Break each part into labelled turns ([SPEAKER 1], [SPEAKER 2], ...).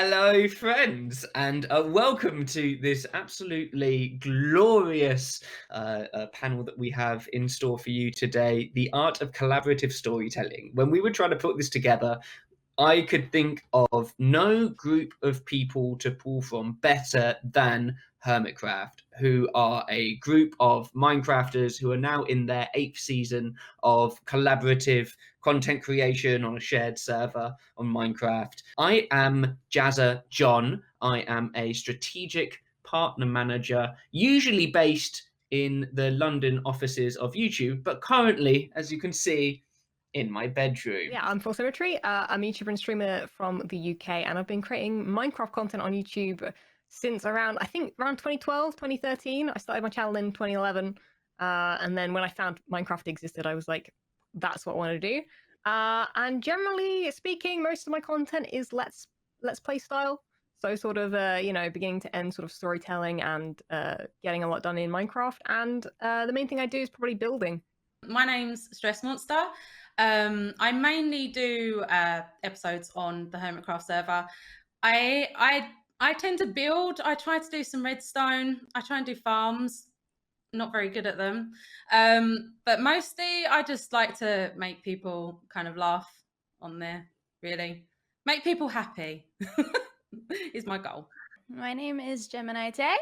[SPEAKER 1] Hello, friends, and welcome to this absolutely glorious panel that we have in store for you today, the art of collaborative storytelling. When we were trying to put this together, I could think of no group of people to pull from better than Hermitcraft, who are a group of Minecrafters who are now in their 8th season of collaborative content creation on a shared server on Minecraft. I am Jazza John. I am a strategic partner manager, usually based in the London offices of YouTube, but currently, as you can see, in my bedroom.
[SPEAKER 2] Yeah, I'm FalseSymmetry. I'm a YouTuber and streamer from the UK, and I've been creating Minecraft content on YouTube since around 2012, 2013. I started my channel in 2011, and then when I found Minecraft existed, I was like, that's what I want to do. And generally speaking, most of my content is let's play style. So sort of beginning to end sort of storytelling and getting a lot done in Minecraft. And the main thing I do is probably building.
[SPEAKER 3] My name's StressMonster. I mainly do episodes on the Hermitcraft server. I tend to build. I try to do some redstone. I try and do farms. Not very good at them. But mostly I just like to make people kind of laugh on there, really. Make people happy is my goal.
[SPEAKER 4] My name is GeminiTay.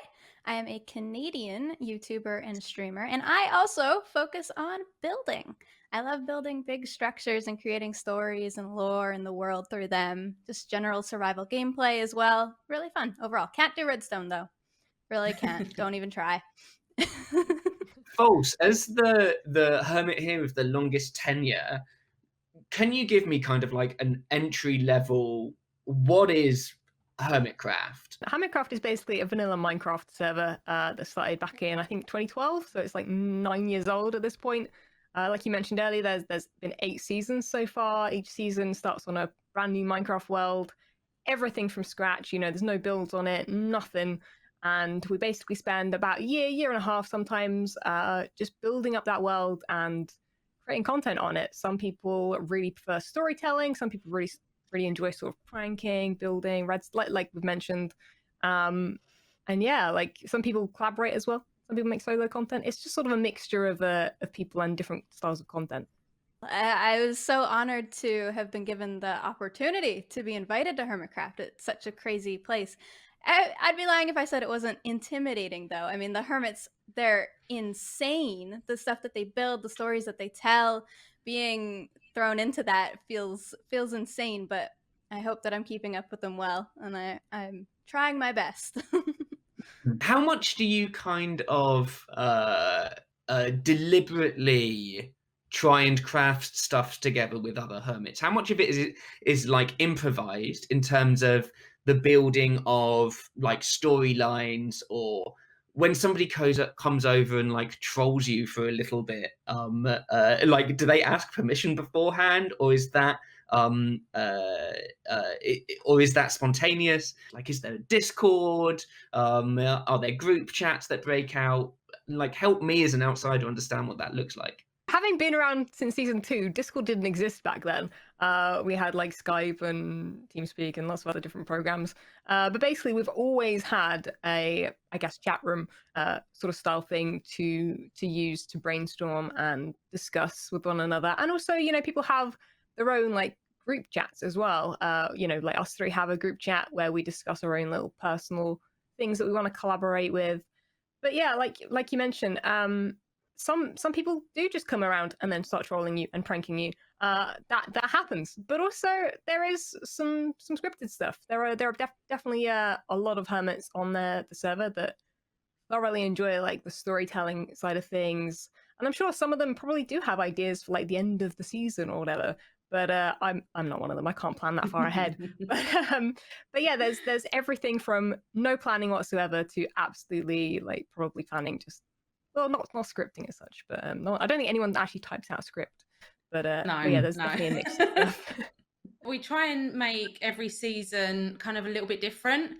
[SPEAKER 4] I am a Canadian YouTuber and streamer, and I also focus on building. I love building big structures and creating stories and lore in the world through them. Just general survival gameplay as well. Really fun overall. Can't do redstone though. Really can't. Don't even try.
[SPEAKER 1] False. As the hermit here with the longest tenure, can you give me kind of like an entry level? What is Hermitcraft?
[SPEAKER 2] Hermitcraft is basically a vanilla Minecraft server that started back in, I think, 2012. So it's like 9 years old at this point. Like you mentioned earlier, there's been 8 seasons so far. Each season starts on a brand new Minecraft world, everything from scratch. There's no builds on it, nothing. And we basically spend about a year and a half sometimes just building up that world and creating content on it. Some people really prefer storytelling. Some people really enjoy sort of pranking, building, like we've mentioned. And yeah, like some people collaborate as well. Some people make solo content. It's just sort of a mixture of people and different styles of content.
[SPEAKER 4] I was so honored to have been given the opportunity to be invited to Hermitcraft. It's such a crazy place. I'd be lying if I said it wasn't intimidating, though. I mean, the hermits, they're insane. The stuff that they build, the stories that they tell, being thrown into that feels insane, but I hope that I'm keeping up with them well, and I'm trying my best.
[SPEAKER 1] How much do you kind of deliberately try and craft stuff together with other hermits? How much of it is like improvised in terms of the building of like storylines, or when somebody comes over and like trolls you for a little bit, like do they ask permission beforehand, or is that or is that spontaneous? Like, is there a Discord? Are there group chats that break out? Like, help me as an outsider understand what that looks like.
[SPEAKER 2] Having been around since season 2, Discord didn't exist back then. We had like Skype and TeamSpeak and lots of other different programs. But basically, we've always had a, I guess, chat room sort of style thing to use to brainstorm and discuss with one another. And also, people have their own like group chats as well. Like us three have a group chat where we discuss our own little personal things that we want to collaborate with. But yeah, like you mentioned, some people do just come around and then start trolling you and pranking you. That happens, but also there is some scripted stuff. There are definitely a lot of hermits on the server that thoroughly enjoy like the storytelling side of things, and I'm sure some of them probably do have ideas for like the end of the season or whatever. But I'm not one of them. I can't plan that far ahead. But yeah, there's everything from no planning whatsoever to absolutely like probably planning just. Well, not scripting as such, but I don't think anyone actually types out a script. But yeah, there's definitely a mix of stuff.
[SPEAKER 3] We try and make every season kind of a little bit different.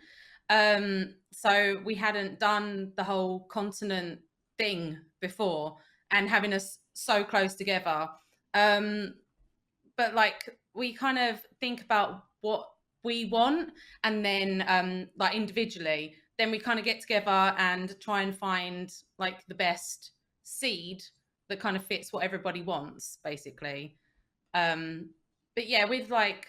[SPEAKER 3] So we hadn't done the whole continent thing before, and having us so close together. But like we kind of think about what we want, and then like individually, then we kind of get together and try and find like the best seed that kind of fits what everybody wants, basically. But yeah, with like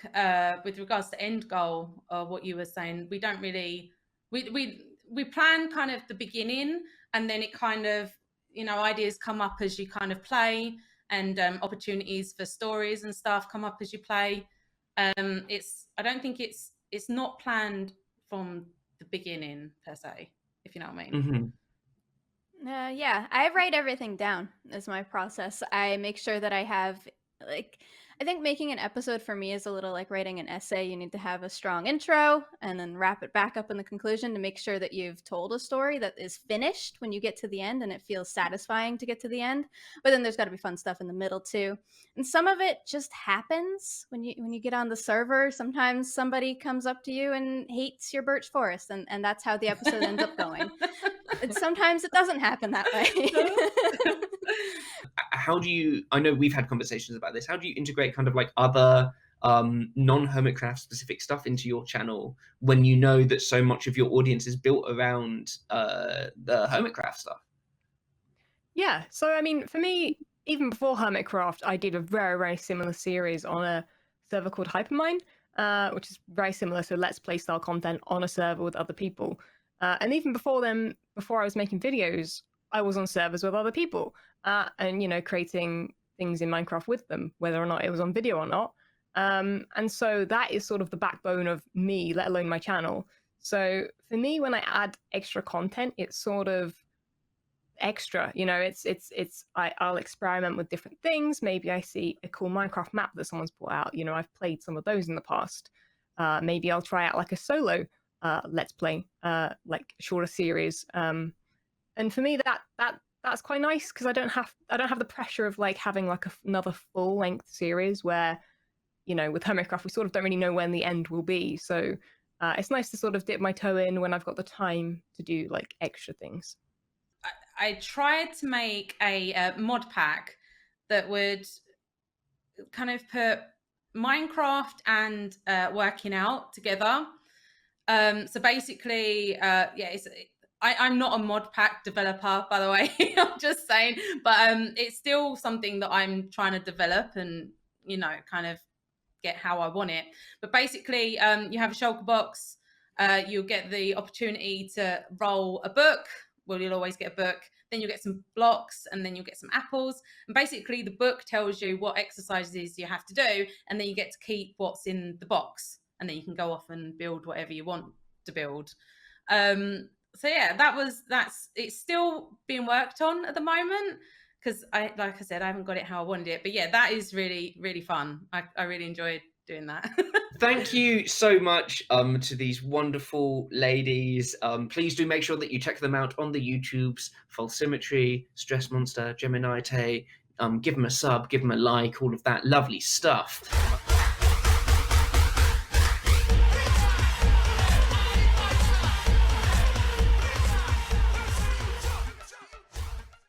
[SPEAKER 3] with regards to end goal or what you were saying, we don't really we plan kind of the beginning, and then it kind of, you know, ideas come up as you kind of play, and opportunities for stories and stuff come up as you play. I don't think it's not planned from the beginning per se, if you know what I mean.
[SPEAKER 1] Mm-hmm.
[SPEAKER 4] Yeah, I write everything down as my process. I make sure that I have, like, I think making an episode for me is a little like writing an essay. You need to have a strong intro and then wrap it back up in the conclusion to make sure that you've told a story that is finished when you get to the end and it feels satisfying to get to the end. But then there's got to be fun stuff in the middle too. And some of it just happens when you get on the server. Sometimes somebody comes up to you and hates your birch forest, and that's how the episode ends up going. And sometimes it doesn't happen that way.
[SPEAKER 1] How do you, I know we've had conversations about this, how do you integrate kind of like other non-Hermitcraft specific stuff into your channel when you know that so much of your audience is built around the Hermitcraft stuff?
[SPEAKER 2] Yeah, so I mean, for me, even before Hermitcraft, I did a very, very similar series on a server called Hypermine, which is very similar to Let's Play style content on a server with other people. And even before then, before I was making videos, I was on servers with other people, and, you know, creating things in Minecraft with them, whether or not it was on video or not. And so that is sort of the backbone of me, let alone my channel. So for me, when I add extra content, it's sort of extra, you know, I'll experiment with different things. Maybe I see a cool Minecraft map that someone's brought out. You know, I've played some of those in the past. Maybe I'll try out like a solo Let's Play, like shorter series. And for me, that's quite nice because I don't have the pressure of like having like another full length series where, you know, with Hermitcraft we sort of don't really know when the end will be. So it's nice to sort of dip my toe in when I've got the time to do like extra things.
[SPEAKER 3] I tried to make a mod pack that would kind of put Minecraft and working out together. So basically, yeah, I'm not a mod pack developer, by the way. I'm just saying, but it's still something that I'm trying to develop and, you know, kind of get how I want it. But basically, you have a shulker box. You'll get the opportunity to roll a book. Well, you'll always get a book. Then you'll get some blocks, and then you'll get some apples. And basically, the book tells you what exercises you have to do, and then you get to keep what's in the box, and then you can go off and build whatever you want to build. So yeah, it's still being worked on at the moment because like I said, I haven't got it how I wanted it. But yeah, that is really, really fun. I really enjoyed doing that.
[SPEAKER 1] Thank you so much to these wonderful ladies. Please do make sure that you check them out on the YouTubes, FalseSymmetry, StressMonster, GeminiTay. Give them a sub, give them a like, all of that lovely stuff.